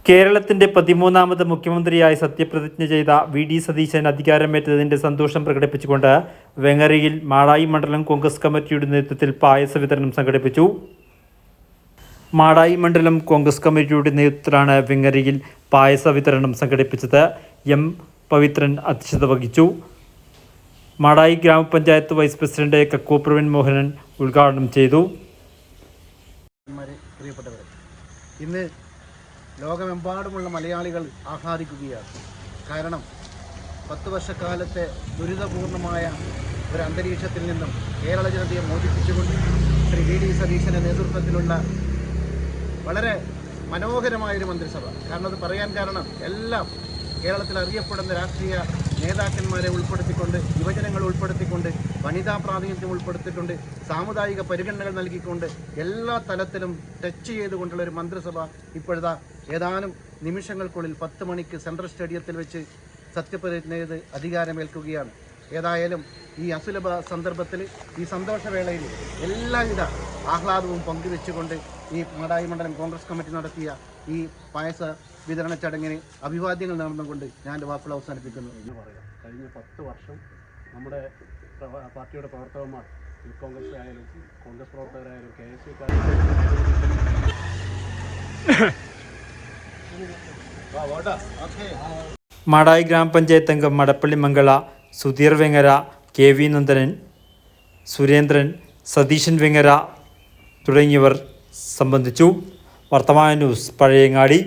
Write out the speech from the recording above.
കേരളത്തിന്റെ 13ാമത് മുഖ്യമന്ത്രിയായി സത്യപ്രതിജ്ഞ ചെയ്ത വി.ഡി. സതീശൻ അധികാരമേറ്റതിന്റെ സന്തോഷം പ്രകടിപ്പിച്ചുകൊണ്ട് വെങ്ങരയിൽ മാടായി മണ്ഡലം കോൺഗ്രസ് കമ്മിറ്റിയുടെ നേതൃത്വത്തിൽ പായസ വിതരണം സംഘടിപ്പിച്ചു. മാടായി മണ്ഡലം കോൺഗ്രസ് കമ്മിറ്റിയുടെ നേതൃത്വത്തിലാണ് വെങ്ങരയിൽ പായസ വിതരണം സംഘടിപ്പിച്ചത്. എം. പവിത്രൻ അധ്യക്ഷത വഹിച്ചു. മാടായി ഗ്രാമപഞ്ചായത്ത് vice president cacao Praveen Mohanan ഉദ്ഘാടനം ചെയ്തു. ഇന്ന് ലോകമെമ്പാടുമുള്ള മലയാളികൾ ആഹ്ലാദിക്കുകയാണ്. കാരണം 10 വർഷക്കാലത്തെ ദുരിതപൂർണമായ ഒരു അന്തരീക്ഷത്തിൽ നിന്നും കേരള ജനതയെ മോചിപ്പിച്ചുകൊണ്ട് ശ്രീ വി.ഡി. സതീശൻ്റെ നേതൃത്വത്തിലുള്ള വളരെ മനോഹരമായൊരു മന്ത്രിസഭ. കാരണം അത് പറയാൻ കാരണം എല്ലാം കേരളത്തിൽ അറിയപ്പെടുന്ന രാഷ്ട്രീയ നേതാക്കന്മാരെ ഉൾപ്പെടുത്തിക്കൊണ്ട്, യുവജനങ്ങൾ ഉൾപ്പെടുത്തിക്കൊണ്ട്, വനിതാ പ്രാതിനിധ്യം ഉൾപ്പെടുത്തിക്കൊണ്ട്, സാമുദായിക പരിഗണനകൾ നൽകിക്കൊണ്ട് എല്ലാ തലത്തിലും ടച്ച് ചെയ്തുകൊണ്ടുള്ള ഒരു മന്ത്രിസഭ ഇപ്പോഴത്തെ ഏതാനും നിമിഷങ്ങൾക്കുള്ളിൽ 10 മണിക്ക് സെൻട്രൽ സ്റ്റേഡിയത്തിൽ വെച്ച് സത്യപ്രതിജ്ഞ ചെയ്ത് അധികാരമേൽക്കുകയാണ്. ഏതായാലും ഈ അസുലഭ സന്ദർഭത്തിൽ, ഈ സന്തോഷവേളയിൽ എല്ലാവിധ ആഹ്ലാദവും പങ്കുവെച്ചുകൊണ്ട് ഈ മാടായി മണ്ഡലം കോൺഗ്രസ് കമ്മിറ്റി നടത്തിയ ഈ പായസ വിതരണ ചടങ്ങിന് അഭിവാദ്യങ്ങൾ നേർന്നുകൊണ്ട് ഞാൻ എൻ്റെ വാക്കുകൾ അവസാനിപ്പിക്കുന്നു എന്ന് പറയാം. കഴിഞ്ഞ 10 വർഷം നമ്മുടെ പാർട്ടിയുടെ പ്രവർത്തകന്മാർ, കോൺഗ്രസ് ആയാലും കോൺഗ്രസ് പ്രവർത്തകരായാലും മാടായി ഗ്രാമപഞ്ചായത്ത് അംഗം മടപ്പള്ളി മംഗള, സുധീർ വെങ്ങര, കെ.വി. നന്ദനൻ, സുരേന്ദ്രൻ, സതീശൻ വെങ്ങര തുടങ്ങിയവർ സംബന്ധിച്ചു. വർത്തമാന ന്യൂസ്, പഴയങ്ങാടി.